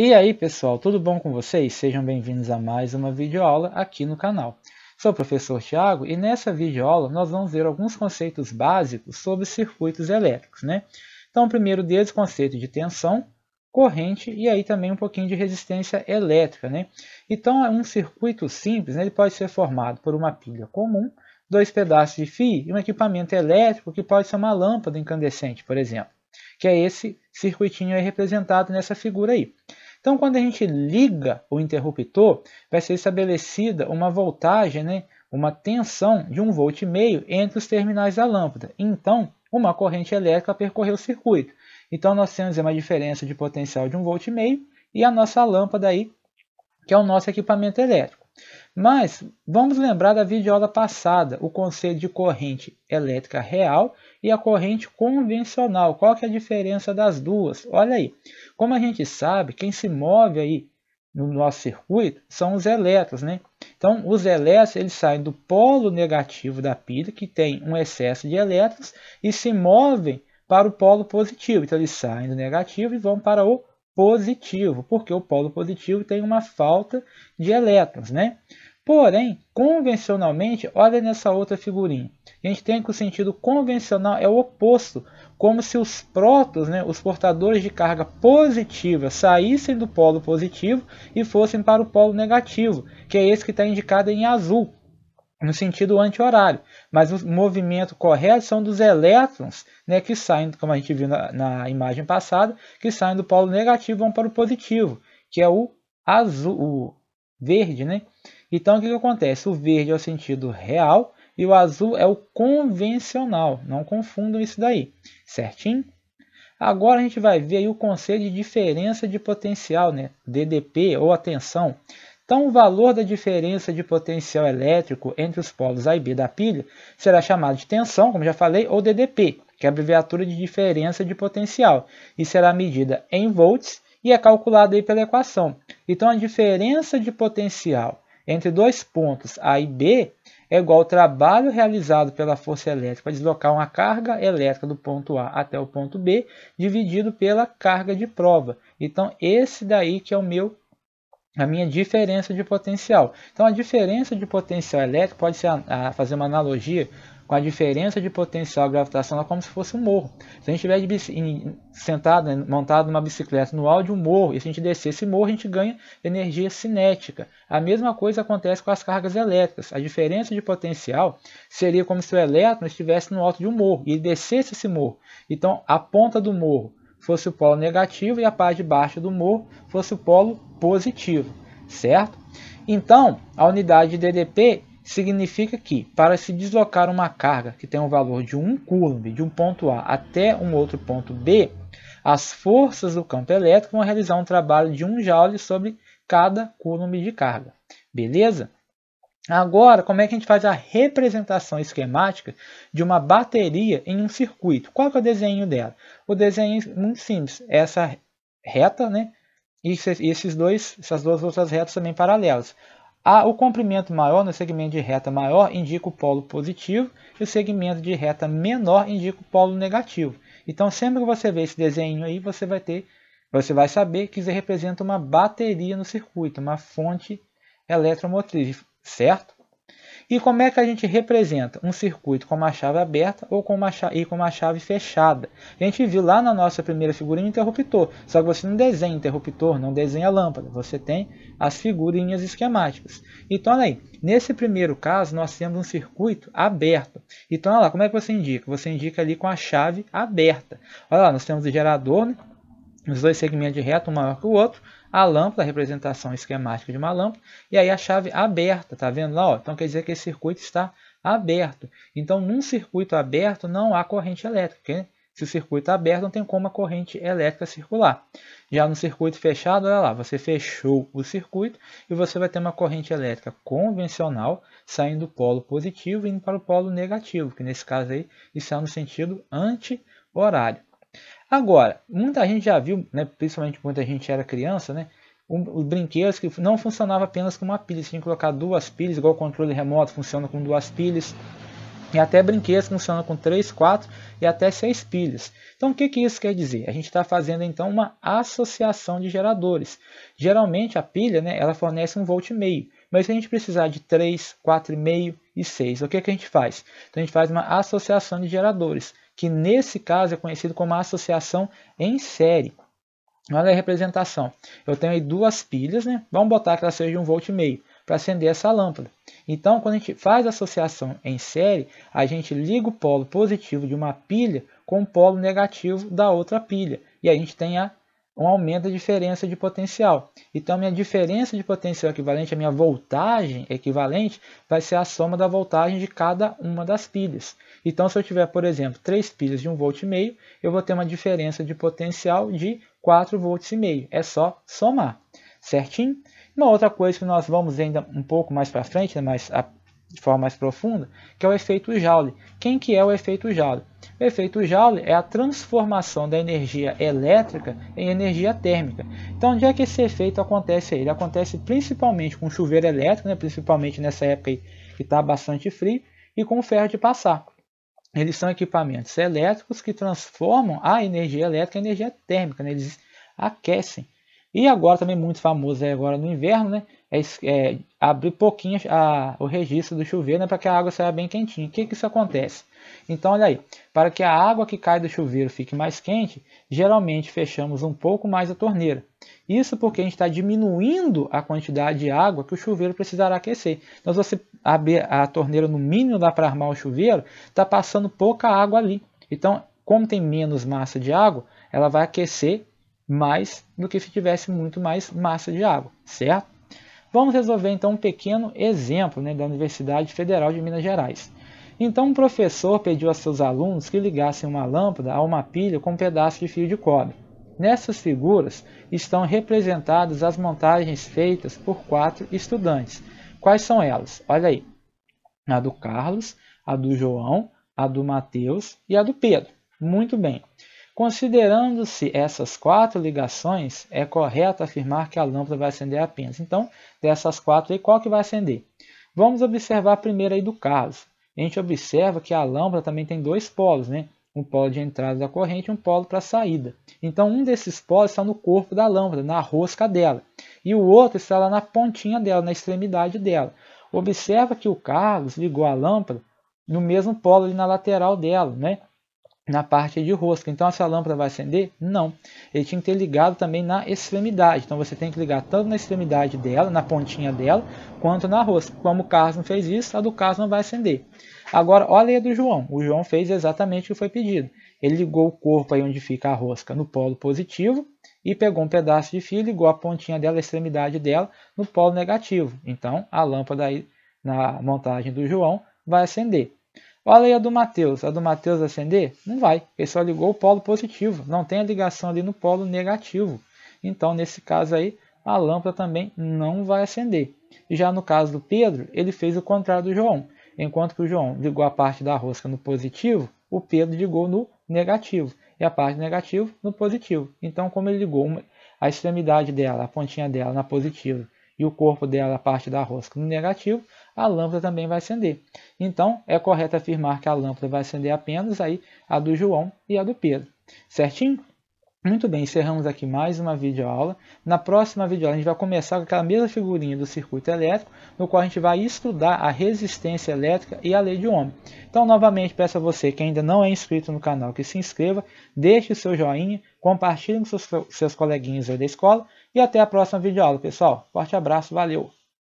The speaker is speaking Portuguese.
E aí pessoal, tudo bom com vocês? Sejam bem-vindos a mais uma videoaula aqui no canal. Sou o professor Thiago e nessa videoaula nós vamos ver alguns conceitos básicos sobre circuitos elétricos, né? Então o primeiro deles, conceito de tensão, corrente e aí também um pouquinho de resistência elétrica, né? Então um circuito simples, né, ele pode ser formado por uma pilha comum, dois pedaços de fio e um equipamento elétrico que pode ser uma lâmpada incandescente, por exemplo, que é esse circuitinho aí representado nessa figura aí. Então, quando a gente liga o interruptor, vai ser estabelecida uma voltagem, né, uma tensão de 1,5 V entre os terminais da lâmpada. Então, uma corrente elétrica percorreu o circuito. Então, nós temos uma diferença de potencial de 1,5 V e a nossa lâmpada aí, que é o nosso equipamento elétrico. Mas vamos lembrar da videoaula passada, o conceito de corrente elétrica real e a corrente convencional. Qual que é a diferença das duas? Olha aí, como a gente sabe, quem se move aí no nosso circuito são os elétrons, né? Então, os elétrons eles saem do polo negativo da pilha, que tem um excesso de elétrons, e se movem para o polo positivo. Então, eles saem do negativo e vão para o positivo, porque o polo positivo tem uma falta de elétrons, né? Porém, convencionalmente, olha nessa outra figurinha. A gente tem que o sentido convencional é o oposto, como se os prótons, né, os portadores de carga positiva, saíssem do polo positivo e fossem para o polo negativo, que é esse que está indicado em azul, no sentido anti-horário. Mas o movimento correto são dos elétrons, né, que saem, como a gente viu na imagem passada, que saem do polo negativo e vão para o positivo, que é o azul, o verde, né? Então, o que acontece? O verde é o sentido real e o azul é o convencional. Não confundam isso daí, certinho? Agora a gente vai ver aí o conceito de diferença de potencial, né? DDP ou a tensão. Então, o valor da diferença de potencial elétrico entre os polos A e B da pilha será chamado de tensão, como já falei, ou DDP, que é a abreviatura de diferença de potencial, e será medida em volts e é calculada aí pela equação. Então, a diferença de potencial entre dois pontos A e B é igual ao trabalho realizado pela força elétrica para deslocar uma carga elétrica do ponto A até o ponto B, dividido pela carga de prova. Então, esse daí que é a minha diferença de potencial. Então, a diferença de potencial elétrico pode ser fazer uma analogia com a diferença de potencial gravitacional como se fosse um morro. Se a gente estiver sentado, né, montado numa bicicleta no alto de um morro, e se a gente descer esse morro, a gente ganha energia cinética. A mesma coisa acontece com as cargas elétricas. A diferença de potencial seria como se o elétron estivesse no alto de um morro e descesse esse morro. Então, a ponta do morro fosse o polo negativo e a parte de baixo do morro fosse o polo positivo, certo? Então, a unidade de DDP significa que, para se deslocar uma carga que tem um valor de 1 coulomb de um ponto A até um outro ponto B, as forças do campo elétrico vão realizar um trabalho de 1 joule sobre cada coulomb de carga. Beleza? Agora, como é que a gente faz a representação esquemática de uma bateria em um circuito? Qual que é o desenho dela? O desenho é muito simples. Essa reta, né? E essas duas outras retas também paralelas. O comprimento maior, no segmento de reta maior, indica o polo positivo e o segmento de reta menor indica o polo negativo. Então, sempre que você vê esse desenho aí, você vai saber que isso representa uma bateria no circuito, uma fonte eletromotriz, certo? E como é que a gente representa um circuito com uma chave aberta ou com uma chave fechada? A gente viu lá na nossa primeira figurinha o interruptor, só que você não desenha interruptor, não desenha a lâmpada, você tem as figurinhas esquemáticas. Então, olha aí, nesse primeiro caso, nós temos um circuito aberto. Então, olha lá, como é que você indica? Você indica ali com a chave aberta. Olha lá, nós temos o gerador, né? Os dois segmentos de reta, um maior que o outro, a lâmpada, a representação esquemática de uma lâmpada, e aí a chave aberta, tá vendo lá? Ó? Então quer dizer que esse circuito está aberto. Então, num circuito aberto não há corrente elétrica, porque se o circuito está aberto não tem como a corrente elétrica circular. Já no circuito fechado, olha lá, você fechou o circuito e você vai ter uma corrente elétrica convencional saindo do polo positivo e indo para o polo negativo, que nesse caso aí está no sentido anti-horário. Agora, muita gente já viu, né, principalmente quando a gente era criança, né, os brinquedos que não funcionavam apenas com uma pilha. Você tinha que colocar duas pilhas, igual o controle remoto funciona com duas pilhas. E até brinquedos funcionam com 3, 4 e até 6 pilhas. Então o que isso quer dizer? A gente está fazendo então uma associação de geradores. Geralmente a pilha, né, ela fornece 1,5 volt, mas se a gente precisar de 3, 4,5 e 6, o que a gente faz? Então a gente faz uma associação de geradores, que nesse caso é conhecido como associação em série. Olha a representação. Eu tenho aí 2 pilhas, né? Vamos botar que ela seja de 1,5 volt para acender essa lâmpada. Então, quando a gente faz a associação em série, a gente liga o polo positivo de uma pilha com o polo negativo da outra pilha. E a gente tem um aumento da diferença de potencial. Então, minha diferença de potencial equivalente, a minha voltagem equivalente, vai ser a soma da voltagem de cada uma das pilhas. Então, se eu tiver, por exemplo, 3 pilhas de 1,5 volt, eu vou ter uma diferença de potencial de 4,5 volts. É só somar, certinho? Uma outra coisa que nós vamos ver ainda um pouco mais para frente, né, de forma mais profunda, que é o efeito Joule. Quem que é o efeito Joule? O efeito Joule é a transformação da energia elétrica em energia térmica. Então, onde é que esse efeito acontece aí? Ele acontece principalmente com o chuveiro elétrico, né, principalmente nessa época aí que está bastante frio, e com o ferro de passar. Eles são equipamentos elétricos que transformam a energia elétrica em energia térmica, né? Eles aquecem. E agora também muito famoso agora no inverno, né? Abrir pouquinho o registro do chuveiro, né? Para que a água saia bem quentinha. O que isso acontece? Então olha aí, para que a água que cai do chuveiro fique mais quente, geralmente fechamos um pouco mais a torneira. Isso porque a gente está diminuindo a quantidade de água que o chuveiro precisará aquecer. Então se você abrir a torneira no mínimo dá para armar o chuveiro, está passando pouca água ali. Então como tem menos massa de água, ela vai aquecer mais do que se tivesse muito mais massa de água, certo? Vamos resolver então um pequeno exemplo, né, da Universidade Federal de Minas Gerais. Então um professor pediu a seus alunos que ligassem uma lâmpada a uma pilha com um pedaço de fio de cobre. Nessas figuras estão representadas as montagens feitas por 4 estudantes. Quais são elas? Olha aí, a do Carlos, a do João, a do Mateus e a do Pedro. Muito bem. Considerando-se essas 4 ligações, é correto afirmar que a lâmpada vai acender apenas. Então, dessas 4 aí, qual que vai acender? Vamos observar a primeira aí do Carlos. A gente observa que a lâmpada também tem 2 polos, né? Um polo de entrada da corrente e um polo para saída. Então, um desses polos está no corpo da lâmpada, na rosca dela. E o outro está lá na pontinha dela, na extremidade dela. Observa que o Carlos ligou a lâmpada no mesmo polo ali na lateral dela, né? Na parte de rosca. Então essa lâmpada vai acender? Não. Ele tinha que ter ligado também na extremidade. Então você tem que ligar tanto na extremidade dela, na pontinha dela, quanto na rosca. Como o Carlos não fez isso, a do Carlos não vai acender. Agora, olha aí a do João. O João fez exatamente o que foi pedido. Ele ligou o corpo aí onde fica a rosca no polo positivo e pegou um pedaço de fio e ligou a pontinha dela, a extremidade dela, no polo negativo. Então a lâmpada aí na montagem do João vai acender. Olha aí a do Mateus. A do Mateus acender? Não vai. Ele só ligou o polo positivo. Não tem a ligação ali no polo negativo. Então, nesse caso aí, a lâmpada também não vai acender. Já no caso do Pedro, ele fez o contrário do João. Enquanto que o João ligou a parte da rosca no positivo, o Pedro ligou no negativo. E a parte negativa no positivo. Então, como ele ligou a extremidade dela, a pontinha dela na positiva, e o corpo dela, a parte da rosca, no negativo, a lâmpada também vai acender. Então, é correto afirmar que a lâmpada vai acender apenas aí a do João e a do Pedro. Certinho? Muito bem, encerramos aqui mais uma videoaula. Na próxima videoaula a gente vai começar com aquela mesma figurinha do circuito elétrico, no qual a gente vai estudar a resistência elétrica e a lei de Ohm. Então, novamente, peço a você que ainda não é inscrito no canal que se inscreva, deixe o seu joinha, compartilhe com seus coleguinhas aí da escola e até a próxima videoaula, pessoal. Forte abraço, valeu!